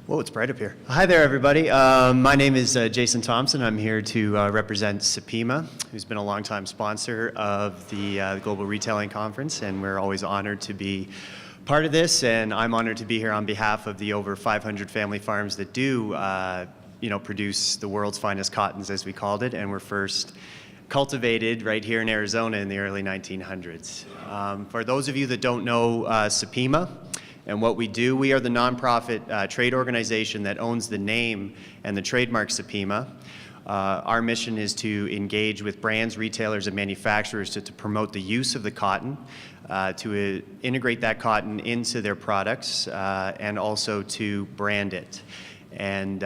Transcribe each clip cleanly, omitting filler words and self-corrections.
Whoa, it's bright up here. Hi there, everybody. My name is Jason Thompson. I'm here to represent Supima, who's been a longtime sponsor of the Global Retailing Conference, and we're always honored to be part of this. And I'm honored to be here on behalf of the over 500 family farms that do, produce the world's finest cottons, as we called it, and were first cultivated right here in Arizona in the early 1900s. For those of you that don't know Supima, and what we do, we are the nonprofit trade organization that owns the name and the trademark Supima. Our mission is to engage with brands, retailers, and manufacturers to promote the use of the cotton, to integrate that cotton into their products, and also to brand it. And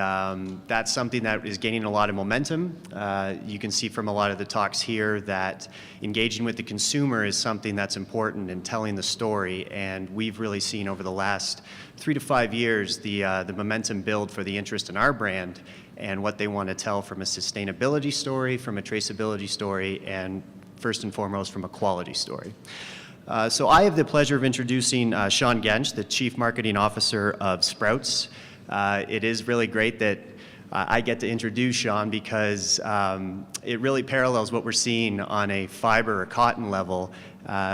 that's something that is gaining a lot of momentum. You can see from a lot of the talks here that engaging with the consumer is something that's important in telling the story. And we've really seen over the last 3 to 5 years the momentum build for the interest in our brand and what they want to tell from a sustainability story, from a traceability story, and first and foremost from a quality story. So I have the pleasure of introducing Shawn Gensch, the Chief Marketing Officer of Sprouts. It is really great that I get to introduce Shawn because it really parallels what we're seeing on a fiber or cotton level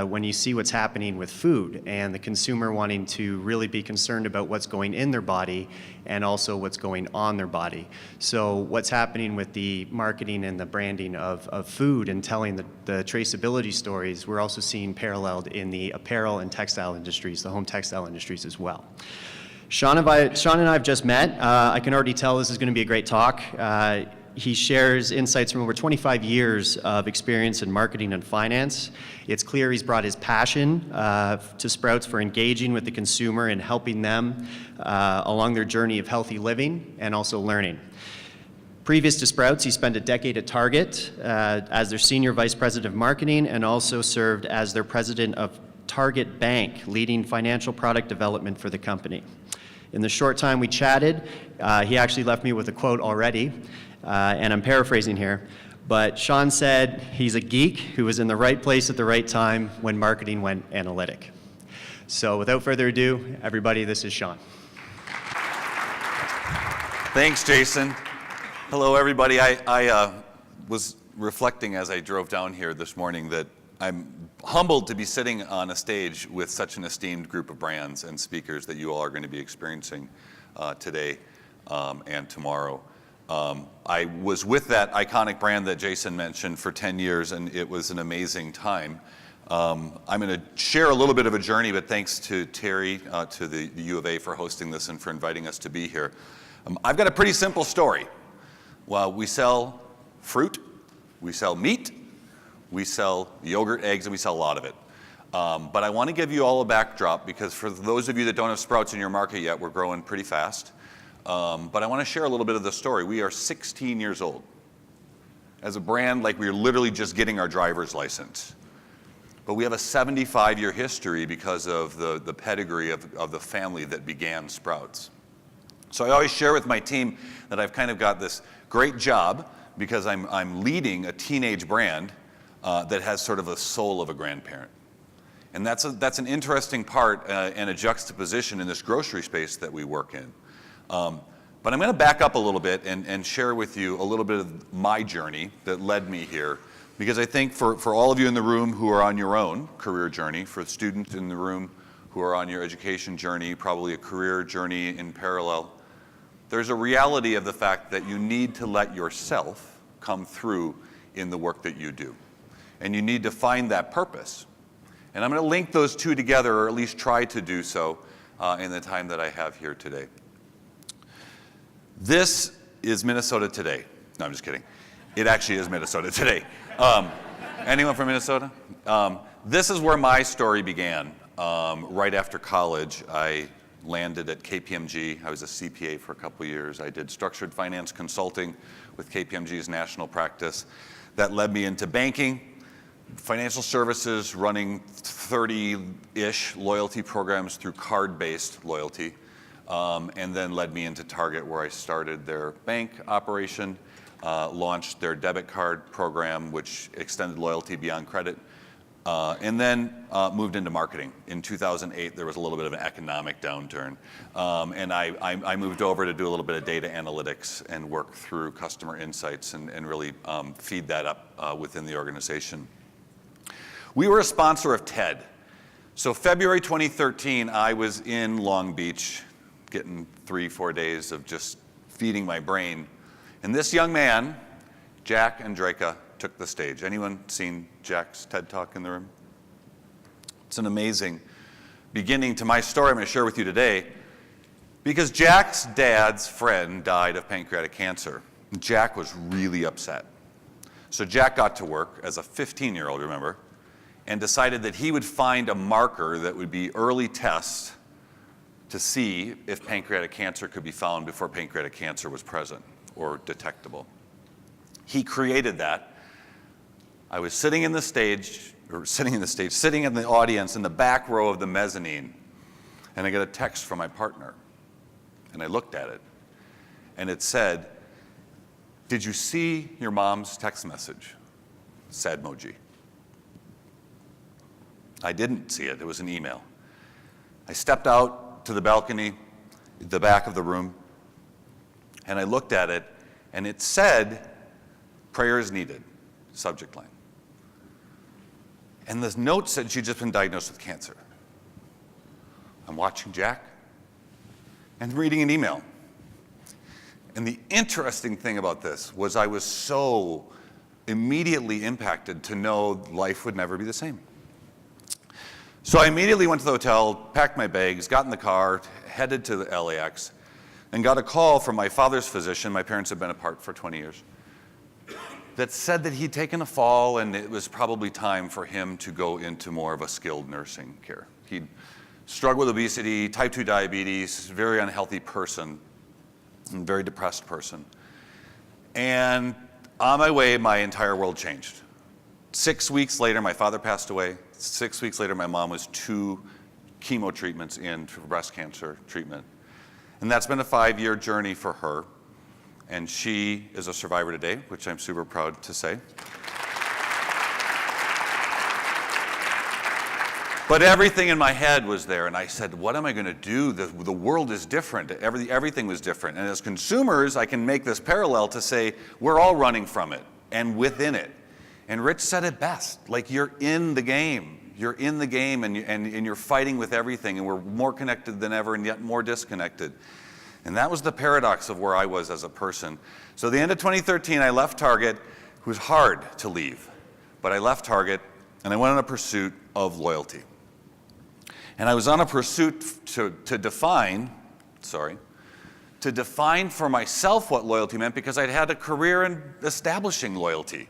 when you see what's happening with food and the consumer wanting to really be concerned about what's going in their body and also what's going on their body. So what's happening with the marketing and the branding of food and telling the traceability stories, we're also seeing paralleled in the apparel and textile industries, the home textile industries as well. Shawn and I have just met. I can already tell this is going to be a great talk. He shares insights from over 25 years of experience in marketing and finance. It's clear he's brought his passion to Sprouts for engaging with the consumer and helping them along their journey of healthy living and also learning. Previous to Sprouts, he spent a decade at Target as their Senior Vice President of Marketing and also served as their President of Target Bank, leading financial product development for the company. In the short time we chatted, he actually left me with a quote already, and I'm paraphrasing here, but Shawn said he's a geek who was in the right place at the right time when marketing went analytic. So without further ado, everybody, this is Shawn. Thanks, Jason. Hello, everybody. I was reflecting as I drove down here this morning that I'm humbled to be sitting on a stage with such an esteemed group of brands and speakers that you all are going to be experiencing today and tomorrow. I was with that iconic brand that Jason mentioned for 10 years, and it was an amazing time. I'm going to share a little bit of a journey, but thanks to Terry, to the U of A for hosting this and for inviting us to be here. I've got a pretty simple story. Well, we sell fruit, we sell meat, we sell yogurt, eggs, and we sell a lot of it. But I want to give you all a backdrop because for those of you that don't have Sprouts in your market yet, we're growing pretty fast. But I want to share a little bit of the story. We are 16 years old. As a brand, like we're literally just getting our driver's license. But we have a 75-year history because of the pedigree of the family that began Sprouts. So I always share with my team that I've kind of got this great job because I'm leading a teenage brand that has sort of a soul of a grandparent. And that's an interesting part and a juxtaposition in this grocery space that we work in. But I'm going to back up a little bit and share with you a little bit of my journey that led me here. Because I think for all of you in the room who are on your own career journey, for students in the room who are on your education journey, probably a career journey in parallel, there's a reality of the fact that you need to let yourself come through in the work that you do. And you need to find that purpose. And I'm going to link those two together, or at least try to do so in the time that I have here today. This is Minnesota today. No, I'm just kidding. It actually is Minnesota today. Anyone from Minnesota? This is where my story began. Right after college, I landed at KPMG. I was a CPA for a couple of years. I did structured finance consulting with KPMG's national practice. That led me into banking, financial services, running 30-ish loyalty programs through card-based loyalty, and then led me into Target, where I started their bank operation, launched their debit card program, which extended loyalty beyond credit, and then moved into marketing. In 2008, there was a little bit of an economic downturn, and I moved over to do a little bit of data analytics and work through customer insights and really feed that up within the organization. We were a sponsor of TED. So February 2013, I was in Long Beach, getting 3-4 days of just feeding my brain. And this young man, Jack Andraka, took the stage. Anyone seen Jack's TED Talk in the room? It's an amazing beginning to my story I'm going to share with you today, because Jack's dad's friend died of pancreatic cancer. Jack was really upset. So Jack got to work as a 15-year-old, remember, and decided that he would find a marker that would be early tests to see if pancreatic cancer could be found before pancreatic cancer was present or detectable. He created that. I was sitting in the audience in the back row of the mezzanine, and I got a text from my partner. And I looked at it, and it said, "Did you see your mom's text message?" Sad emoji. I didn't see it. It was an email. I stepped out to the balcony, the back of the room, and I looked at it, and it said, "Prayer is needed," subject line. And the note said she'd just been diagnosed with cancer. I'm watching Jack and reading an email. And the interesting thing about this was I was so immediately impacted to know life would never be the same. So I immediately went to the hotel, packed my bags, got in the car, headed to the LAX, and got a call from my father's physician. My parents had been apart for 20 years. That said that he'd taken a fall and it was probably time for him to go into more of a skilled nursing care. He'd struggled with obesity, type 2 diabetes, very unhealthy person, and very depressed person. And on my way, my entire world changed. 6 weeks later, my father passed away. 6 weeks later, my mom was 2 chemo treatments in for breast cancer treatment. And that's been a 5-year journey for her. And she is a survivor today, which I'm super proud to say. But everything in my head was there, and I said, what am I going to do? The world is different. Everything was different. And as consumers, I can make this parallel to say, we're all running from it and within it. And Rich said it best, like you're in the game. You're in the game, and you're fighting with everything, and we're more connected than ever and yet more disconnected. And that was the paradox of where I was as a person. So the end of 2013, I left Target. It was hard to leave, but I left Target, and I went on a pursuit of loyalty. And I was on a pursuit to define for myself what loyalty meant, because I'd had a career in establishing loyalty,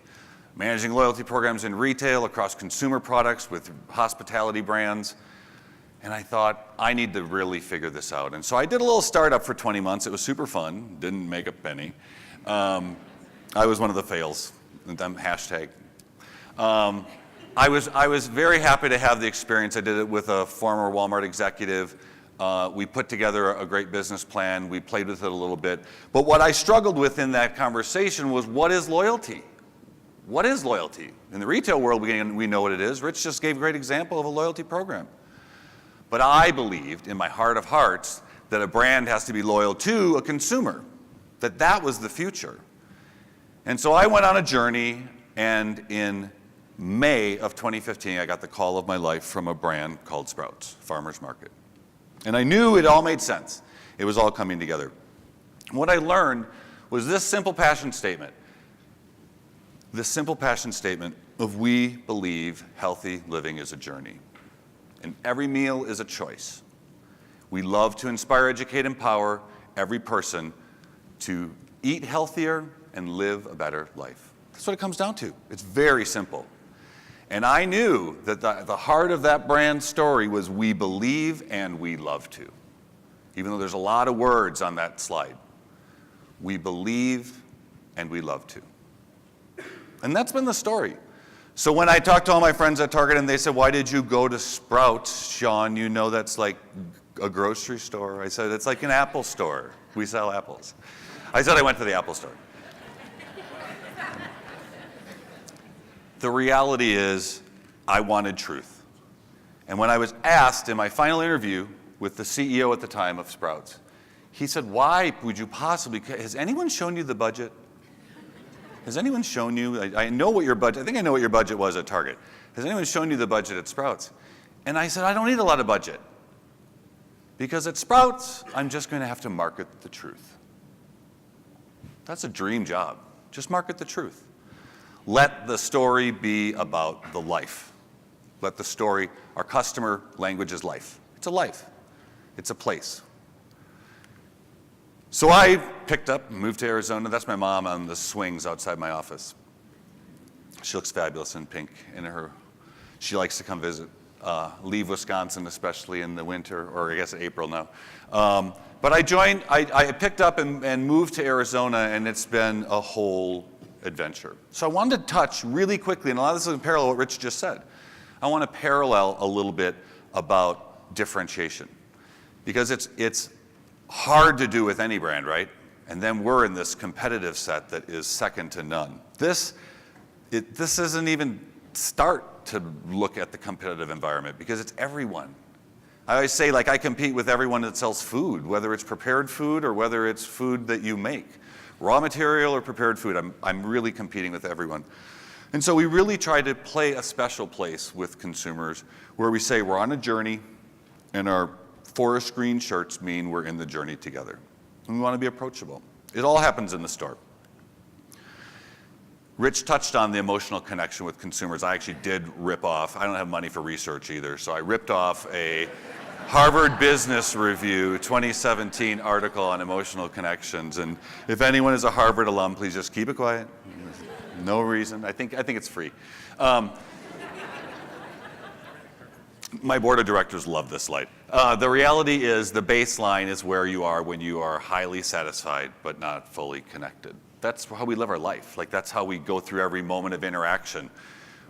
managing loyalty programs in retail, across consumer products, with hospitality brands. And I thought, I need to really figure this out. And so I did a little startup for 20 months. It was super fun, didn't make a penny. I was one of the fails, hashtag. I was very happy to have the experience. I did it with a former Walmart executive. We put together a great business plan. We played with it a little bit. But what I struggled with in that conversation was, what is loyalty? What is loyalty? In the retail world, we know what it is. Rich just gave a great example of a loyalty program. But I believed in my heart of hearts that a brand has to be loyal to a consumer, that was the future. And so I went on a journey, and in May of 2015, I got the call of my life from a brand called Sprouts Farmers Market. And I knew it all made sense. It was all coming together. What I learned was this simple passion statement. This simple passion statement of, we believe healthy living is a journey. And every meal is a choice. We love to inspire, educate, empower every person to eat healthier and live a better life. That's what it comes down to. It's very simple. And I knew that the heart of that brand story was, we believe and we love to. Even though there's a lot of words on that slide. We believe and we love to. And that's been the story. So when I talked to all my friends at Target and they said, why did you go to Sprouts, Shawn? You know that's like a grocery store. I said, it's like an Apple store. We sell apples. I said I went to the Apple store. The reality is, I wanted truth. And when I was asked in my final interview with the CEO at the time of Sprouts, he said, why would you possibly, has anyone shown you the budget? Has anyone shown you, I know what your budget, I think I know what your budget was at Target. Has anyone shown you the budget at Sprouts? And I said, I don't need a lot of budget. Because at Sprouts, I'm just going to have to market the truth. That's a dream job. Just market the truth. Let the story be about the life. Let the story, our customer language is life. It's a life. It's a place. So I picked up and moved to Arizona. That's my mom on the swings outside my office. She looks fabulous in pink. She likes to come visit. Leave Wisconsin, especially in the winter, or I guess April now. But I picked up and moved to Arizona, and it's been a whole adventure. So I wanted to touch really quickly, and a lot of this is in parallel what Rich just said. I want to parallel a little bit about differentiation, because it's hard to do with any brand, right? And then we're in this competitive set that is second to none. This isn't even start to look at the competitive environment, because it's everyone. I always say, like, I compete with everyone that sells food, whether it's prepared food or whether it's food that you make. Raw material or prepared food, I'm really competing with everyone. And so we really try to play a special place with consumers where we say we're on a journey, and our forest green shirts mean we're in the journey together. And we want to be approachable. It all happens in the store. Rich touched on the emotional connection with consumers. I actually did rip off, I don't have money for research either, so I ripped off a Harvard Business Review 2017 article on emotional connections. And if anyone is a Harvard alum, please just keep it quiet. No reason. I think it's free. My board of directors love this slide. The reality is the baseline is where you are when you are highly satisfied but not fully connected. That's how we live our life. Like, that's how we go through every moment of interaction,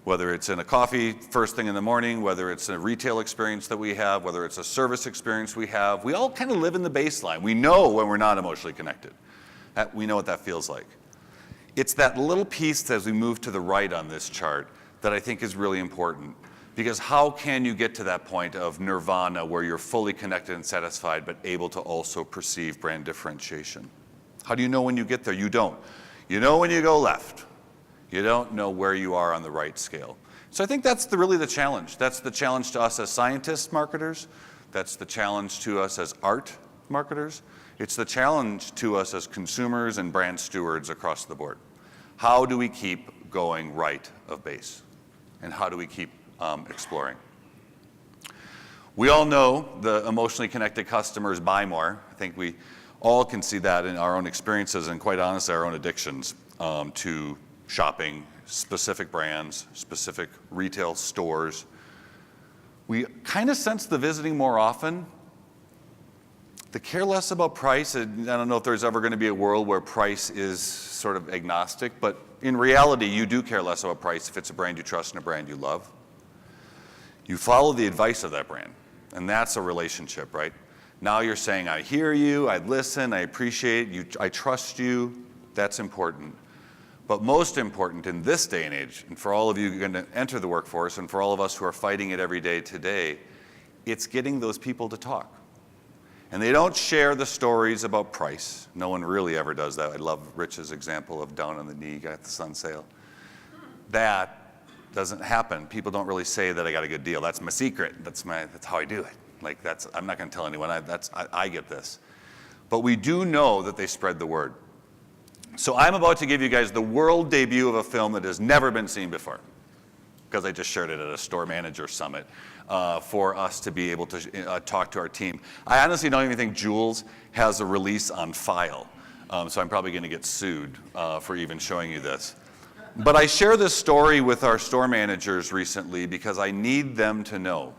whether it's in a coffee first thing in the morning, whether it's a retail experience that we have, whether it's a service experience we have. We all kind of live in the baseline. We know when we're not emotionally connected. We know what that feels like. It's that little piece as we move to the right on this chart that I think is really important. Because how can you get to that point of nirvana where you're fully connected and satisfied but able to also perceive brand differentiation? How do you know when you get there? You don't. You know when you go left. You don't know where you are on the right scale. So I think that's really the challenge. That's the challenge to us as scientists, marketers. That's the challenge to us as art marketers. It's the challenge to us as consumers and brand stewards across the board. How do we keep going right of base? And how do we keep exploring? We all know the emotionally connected customers buy more. I think we all can see that in our own experiences and, quite honestly, our own addictions to shopping, specific brands, specific retail stores. We kind of sense the visiting more often. The care less about price. I don't know if there's ever going to be a world where price is sort of agnostic, but in reality, you do care less about price if it's a brand you trust and a brand you love. You follow the advice of that brand, and that's a relationship, right? Now you're saying, I hear you, I listen, I appreciate you, I trust you. That's important. But most important in this day and age, and for all of you who are going to enter the workforce, and for all of us who are fighting it every day today, it's getting those people to talk. And they don't share the stories about price. No one really ever does that. I love Rich's example of down on the knee, got the sun sale. That doesn't happen. People don't really say that I got a good deal. That's my secret. That's how I do it. Like, I'm not going to tell anyone. I get this. But we do know that they spread the word. So I'm about to give you guys the world debut of a film that has never been seen before, because I just shared it at a store manager summit for us to be able to talk to our team. I honestly don't even think Jules has a release on file, so I'm probably going to get sued for even showing you this. But I share this story with our store managers recently because I need them to know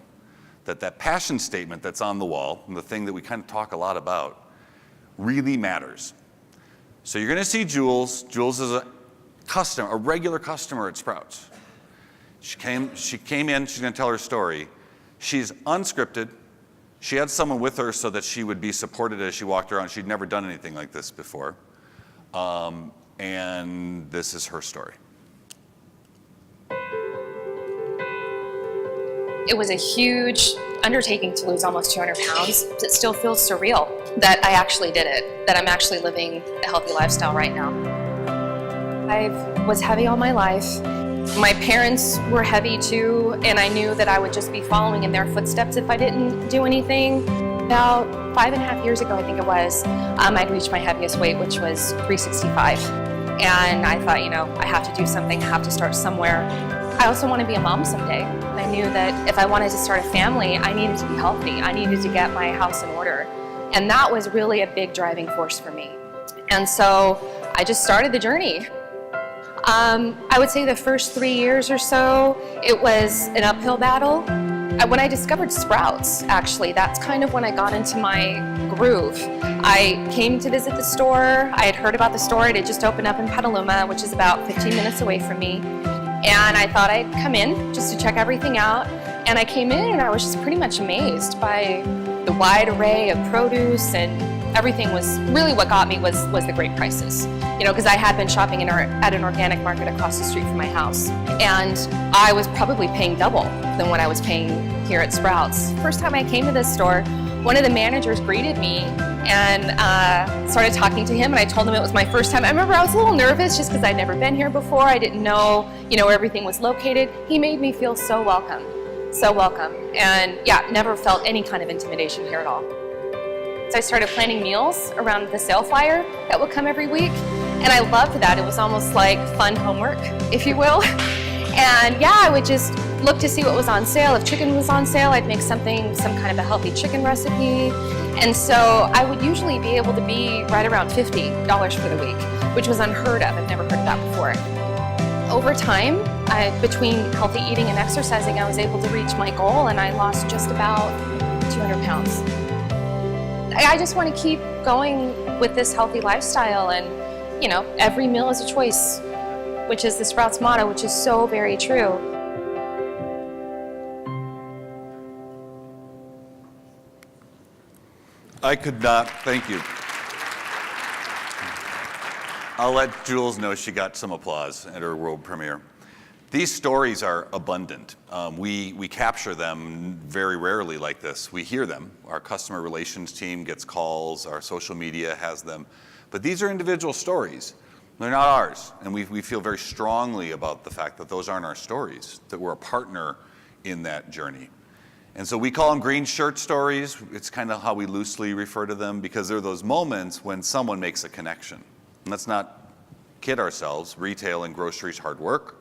that passion statement that's on the wall, and the thing that we kind of talk a lot about, really matters. So you're going to see Jules. Jules is a customer, a regular customer at Sprouts. She came in, she's going to tell her story. She's unscripted. She had someone with her so that she would be supported as she walked around. She'd never done anything like this before. And this is her story. It was a huge undertaking to lose almost 200 pounds. It still feels surreal that I actually did it, that I'm actually living a healthy lifestyle right now. I was heavy all my life. My parents were heavy too, and I knew that I would just be following in their footsteps if I didn't do anything. About 5.5 years ago, I think it was, I'd reached my heaviest weight, which was 365. And I thought, I have to do something, I have to start somewhere. I also want to be a mom someday. I knew that if I wanted to start a family, I needed to be healthy. I needed to get my house in order. And that was really a big driving force for me. And so I just started the journey. I would say the first 3 years or so, it was an uphill battle. When I discovered Sprouts, actually, that's kind of when I got into my groove. I came to visit the store. I had heard about the store. It had just opened up in Petaluma, which is about 15 minutes away from me. And I thought I'd come in just to check everything out. And I came in and I was just pretty much amazed by the wide array of produce, and everything was really what got me was the great prices. Because I had been shopping at an organic market across the street from my house. And I was probably paying double than what I was paying here at Sprouts. First time I came to this store, one of the managers greeted me and started talking to him, and I told him it was my first time. I remember I was a little nervous just because I'd never been here before. I didn't know, where everything was located. He made me feel so welcome, and never felt any kind of intimidation here at all. So I started planning meals around the sale flyer that would come every week, and I loved that. It was almost like fun homework, if you will. And I would just look to see what was on sale. If chicken was on sale, I'd make some kind of a healthy chicken recipe. And so I would usually be able to be right around $50 for the week, which was unheard of. I've never heard of that before. Over time, between healthy eating and exercising, I was able to reach my goal, and I lost just about 200 pounds. I just want to keep going with this healthy lifestyle, and every meal is a choice, which is the Sprouts motto, which is so very true. I could not, thank you. I'll let Jules know she got some applause at her world premiere. These stories are abundant. We capture them very rarely like this. We hear them. Our customer relations team gets calls, our social media has them. But these are individual stories. They're not ours. And we feel very strongly about the fact that those aren't our stories, that we're a partner in that journey. And so we call them green shirt stories. It's kind of how we loosely refer to them, because they're those moments when someone makes a connection. And let's not kid ourselves. Retail and grocery is hard work.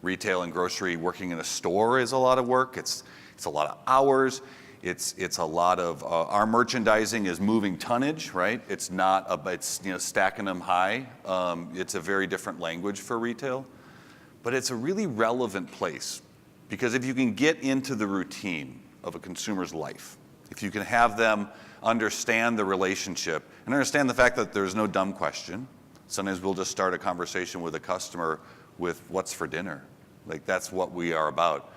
Retail and grocery, working in a store, is a lot of work. It's a lot of hours. It's a lot of our merchandising is moving tonnage, right? It's not it's stacking them high. It's a very different language for retail, but it's a really relevant place, because if you can get into the routine of a consumer's life, if you can have them understand the relationship and understand the fact that there's no dumb question. Sometimes we'll just start a conversation with a customer with what's for dinner. Like, that's what we are about.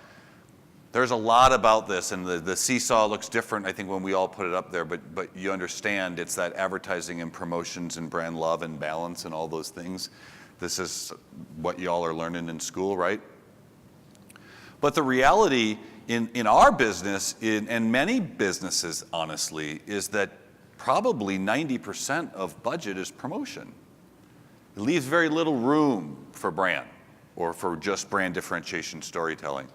There's a lot about this, and the seesaw looks different, I think, when we all put it up there, but you understand it's that advertising and promotions and brand love and balance and all those things. This is what y'all are learning in school, right? But the reality in our business, and many businesses, honestly, is that probably 90% of budget is promotion. It leaves very little room for brand or for just brand differentiation storytelling.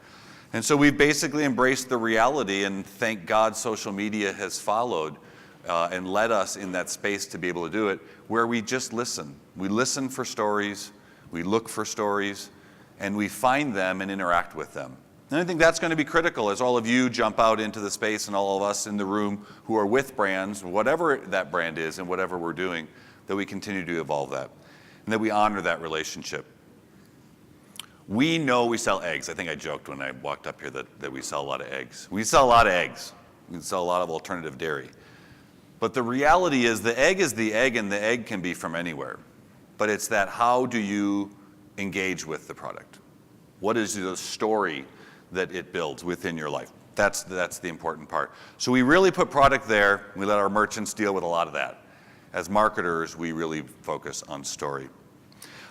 And so we've basically embraced the reality, and thank God social media has followed and led us in that space to be able to do it, where we just listen. We listen for stories, we look for stories, and we find them and interact with them. And I think that's going to be critical as all of you jump out into the space, and all of us in the room who are with brands, whatever that brand is and whatever we're doing, that we continue to evolve that and that we honor that relationship. We know we sell eggs. I think I joked when I walked up here that we sell a lot of eggs. We sell a lot of eggs. We sell a lot of alternative dairy. But the reality is the egg is the egg, and the egg can be from anywhere. But it's that, how do you engage with the product? What is the story that it builds within your life? That's the important part. So we really put product there. We let our merchants deal with a lot of that. As marketers, we really focus on story.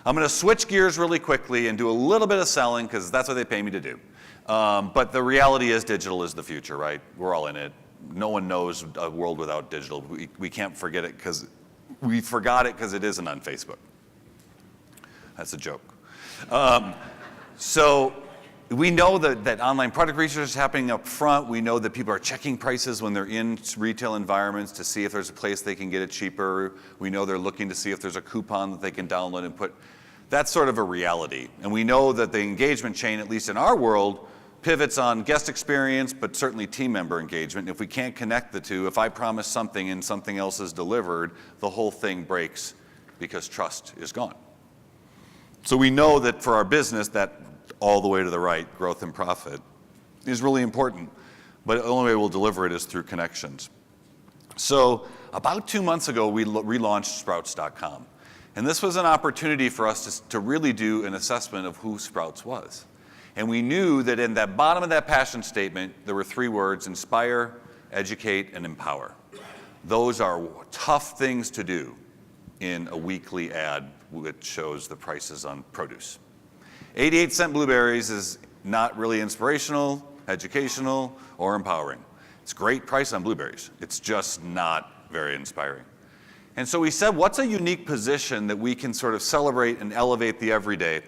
I'm going to switch gears really quickly and do a little bit of selling, because that's what they pay me to do. But the reality is digital is the future, right? We're all in it. No one knows a world without digital. We can't forget it because we forgot it because it isn't on Facebook. That's a joke. So we know that online product research is happening up front. We know that people are checking prices when they're in retail environments to see if there's a place they can get it cheaper. We know they're looking to see if there's a coupon that they can download and put. That's sort of a reality. And we know that the engagement chain, at least in our world, pivots on guest experience, but certainly team member engagement. If we can't connect the two, if I promise something and something else is delivered, the whole thing breaks because trust is gone. So we know that for our business, that all the way to the right, growth and profit, is really important. But the only way we'll deliver it is through connections. So about 2 months ago, we relaunched Sprouts.com. And this was an opportunity for us to really do an assessment of who Sprouts was. And we knew that in that bottom of that passion statement, there were 3 words: inspire, educate, and empower. Those are tough things to do in a weekly ad which shows the prices on produce. 88-cent blueberries is not really inspirational, educational, or empowering. It's a great price on blueberries. It's just not very inspiring. And so we said, what's a unique position that we can sort of celebrate and elevate the everyday?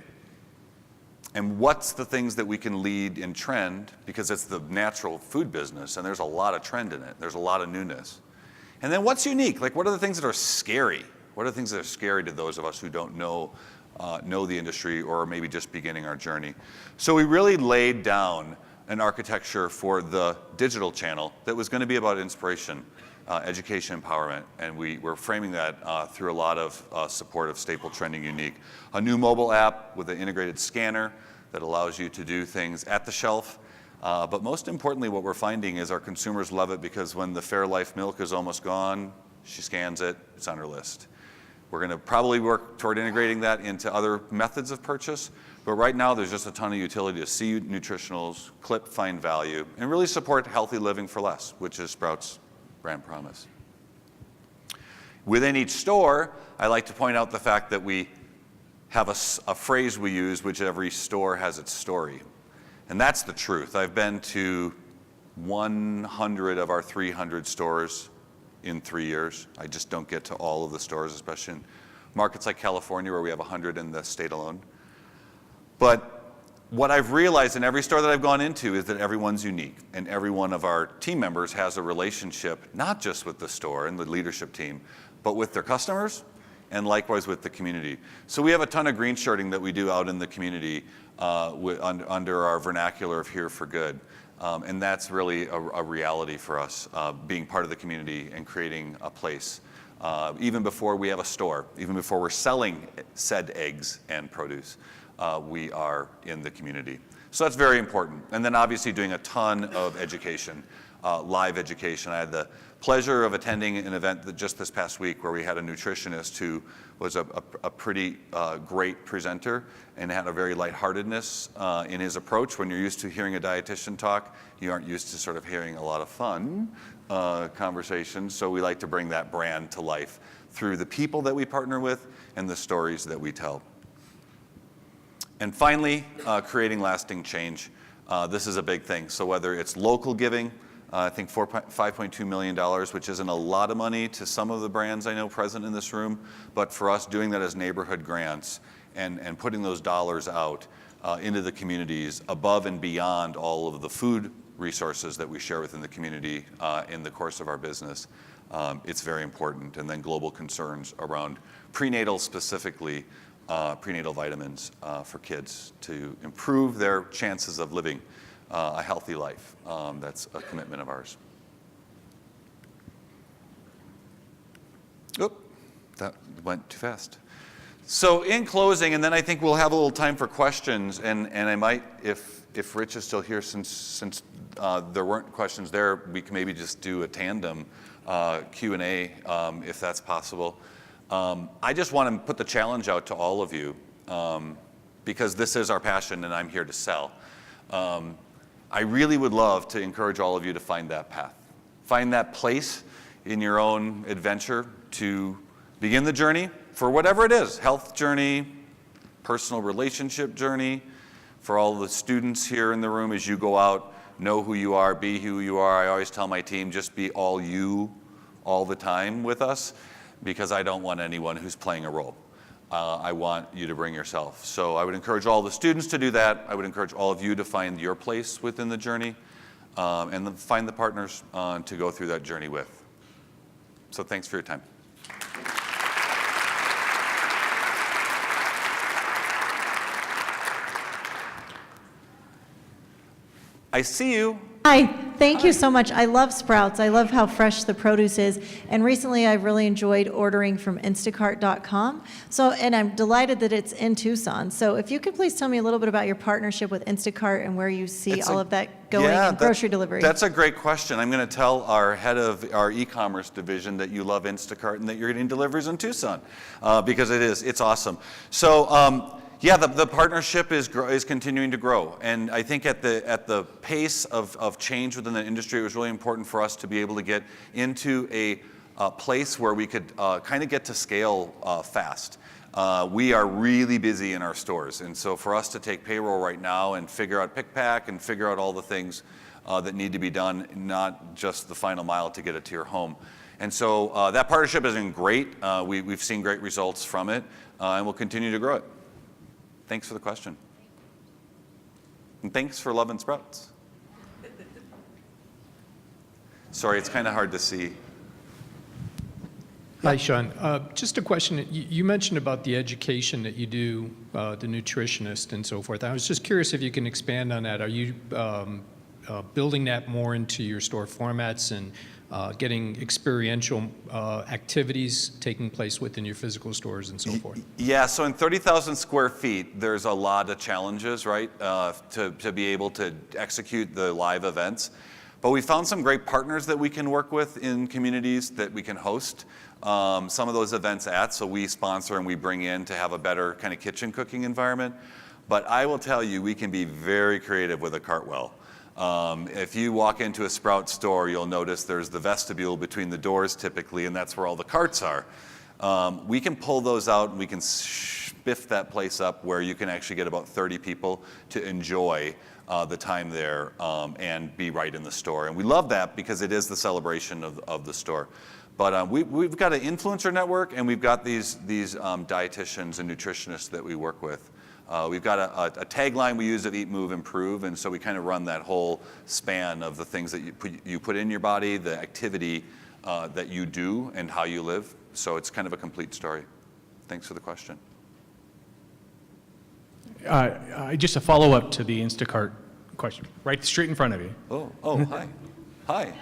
And what's the things that we can lead in trend? Because it's the natural food business, and there's a lot of trend in it. There's a lot of newness. And then what's unique? Like, what are the things that are scary? What are the things that are scary to those of us who don't know the industry or maybe just beginning our journey? So we really laid down an architecture for the digital channel that was going to be about inspiration, education, empowerment, and we're framing that through a lot of support of Staple Trending Unique. A new mobile app with an integrated scanner that allows you to do things at the shelf. But most importantly, what we're finding is our consumers love it because when the Fairlife milk is almost gone, she scans it, it's on her list. We're going to probably work toward integrating that into other methods of purchase. But right now, there's just a ton of utility to see nutritionals, clip, find value, and really support healthy living for less, which is Sprouts' brand promise. Within each store, I like to point out the fact that we have a phrase we use, which every store has its story. And that's the truth. I've been to 100 of our 300 stores in 3 years. I just don't get to all of the stores, especially in markets like California where we have 100 in the state alone. But what I've realized in every store that I've gone into is that everyone's unique, and every one of our team members has a relationship, not just with the store and the leadership team, but with their customers and likewise with the community. So we have a ton of green shirting that we do out in the community under our vernacular of Here for Good. And that's really a reality for us, being part of the community and creating a place. Even before we have a store, even before we're selling said eggs and produce, we are in the community. So that's very important. And then obviously doing a ton of education, live education. I had the pleasure of attending an event that just this past week where we had a nutritionist who was a pretty great presenter and had a very lightheartedness in his approach. When you're used to hearing a dietitian talk, you aren't used to sort of hearing a lot of fun conversations. So we like to bring that brand to life through the people that we partner with and the stories that we tell. And finally, creating lasting change. This is a big thing. So whether it's local giving, I think $5.2 million, which isn't a lot of money to some of the brands I know present in this room, but for us doing that as neighborhood grants and putting those dollars out into the communities above and beyond all of the food resources that we share within the community in the course of our business, it's very important. And then global concerns around prenatal specifically, prenatal vitamins for kids to improve their chances of living a healthy life. That's a commitment of ours. Oop, that went too fast. So in closing, and then I think we'll have a little time for questions, and I might, if Rich is still here, since there weren't questions there, we can maybe just do a tandem Q&A if that's possible. I just want to put the challenge out to all of you because this is our passion and I'm here to sell. I really would love to encourage all of you to find that path. Find that place in your own adventure to begin the journey for whatever it is, health journey, personal relationship journey, For all the students here in the room, as you go out, know who you are, be who you are. I always tell my team, just be all you all the time with us, because I don't want anyone who's playing a role. I want you to bring yourself. So I would encourage all the students to do that. I would encourage all of you to find your place within the journey, and then find the partners to go through that journey with. So thanks for your time. I see you. Hi, thank you so much. I love Sprouts. I love how fresh the produce is. And recently I've really enjoyed ordering from Instacart.com. And I'm delighted that it's in Tucson. So if you could please tell me a little bit about your partnership with Instacart and where you see all of that going in grocery delivery. That's a great question. I'm going to tell our head of our e-commerce division that you love Instacart and that you're getting deliveries in Tucson, because it's awesome. So, yeah, the partnership is continuing to grow, and I think at the pace of change within the industry, it was really important for us to be able to get into a place where we could kind of get to scale fast. We are really busy in our stores, and so for us to take payroll right now and figure out pick pack and figure out all the things that need to be done, not just the final mile to get it to your home. And so that partnership has been great. We've seen great results from it, and we'll continue to grow it. Thanks for the question. And thanks for loving Sprouts. Sorry, it's kind of hard to see. Hi, Shawn. Just a question. You mentioned about the education that you do, the nutritionist and so forth. I was just curious if you can expand on that. Are you building that more into your store formats and getting experiential activities taking place within your physical stores and so forth? Yeah, so in 30,000 square feet, there's a lot of challenges, right, to be able to execute the live events. But we found some great partners that we can work with in communities that we can host some of those events at. So we sponsor and we bring in to have a better kind of kitchen cooking environment. But I will tell you, we can be very creative with a cartwheel. If you walk into a Sprouts store, you'll notice there's the vestibule between the doors typically, and that's where all the carts are. We can pull those out and we can spiff that place up where you can actually get about 30 people to enjoy the time there and be right in the store. And we love that because it is the celebration of the store. But we've got an influencer network, and we've got these dietitians and nutritionists that we work with. We've got a tagline we use of Eat, Move, Improve, and so we kind of run that whole span of the things that you put in your body, the activity that you do, and how you live. So it's kind of a complete story. Thanks for the question. Just a follow-up to the Instacart question, right straight in front of you. Oh, hi. Hi.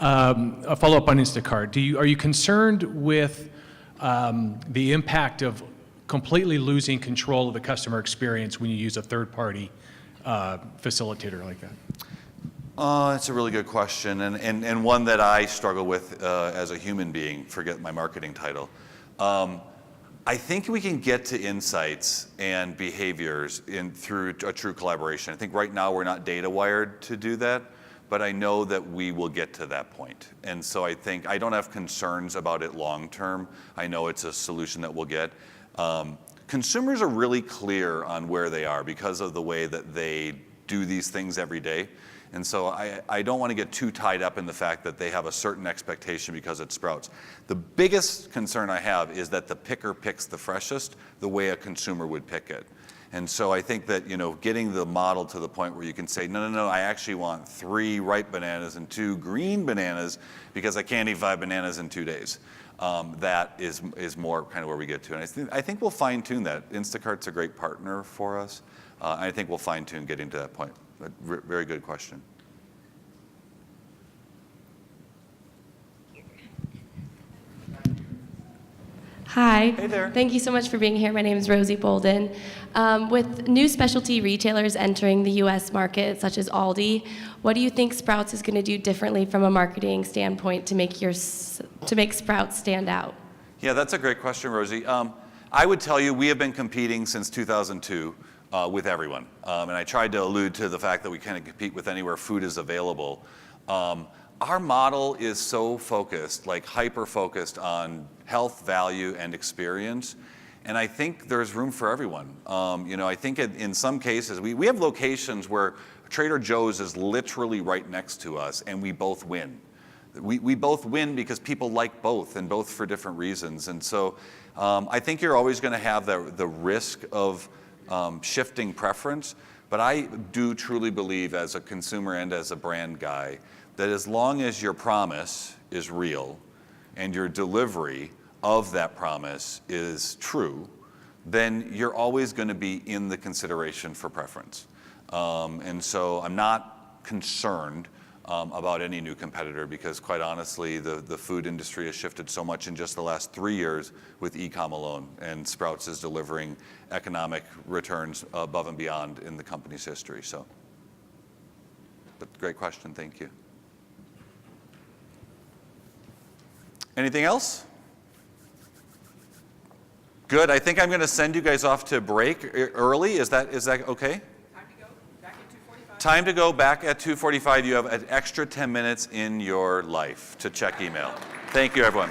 A follow-up on Instacart. Are you concerned with the impact of completely losing control of the customer experience when you use a third-party facilitator like that? It's a really good question, and one that I struggle with as a human being, forget my marketing title. I think we can get to insights and behaviors through a true collaboration. I think right now we're not data wired to do that, but I know that we will get to that point. And so I think I don't have concerns about it long term. I know it's a solution that we'll get. Consumers are really clear on where they are because of the way that they do these things every day. And so I don't want to get too tied up in the fact that they have a certain expectation because it Sprouts. The biggest concern I have is that the picker picks the freshest the way a consumer would pick it. And so I think that, getting the model to the point where you can say, no, I actually want 3 ripe bananas and 2 green bananas because I can't eat 5 bananas in 2 days. That is more kind of where we get to. And I think we'll fine tune that. Instacart's a great partner for us. I think we'll fine tune getting to that point. Very good question. Hi. Hey there. Thank you so much for being here. My name is Rosie Bolden. With new specialty retailers entering the U.S. market, such as Aldi, what do you think Sprouts is going to do differently from a marketing standpoint to make Sprouts stand out? Yeah, that's a great question, Rosie. I would tell you we have been competing since 2002 with everyone. And I tried to allude to the fact that we kind of compete with anywhere food is available. Our model is so focused, like hyper-focused on health, value, and experience. And I think there's room for everyone. I think in some cases, we have locations where Trader Joe's is literally right next to us, and we both win. We both win because people like both, and both for different reasons. And so I think you're always going to have the risk of shifting preference. But I do truly believe, as a consumer and as a brand guy, that as long as your promise is real and your delivery of that promise is true, then you're always going to be in the consideration for preference. And so I'm not concerned about any new competitor, because quite honestly, the food industry has shifted so much in just the last 3 years with e-com alone, and Sprouts is delivering economic returns above and beyond in the company's history. So, but great question, thank you. Anything else? Good. I think I'm going to send you guys off to break early. Is that okay? Time to go back at 2:45. You have an extra 10 minutes in your life to check email. Thank you, everyone.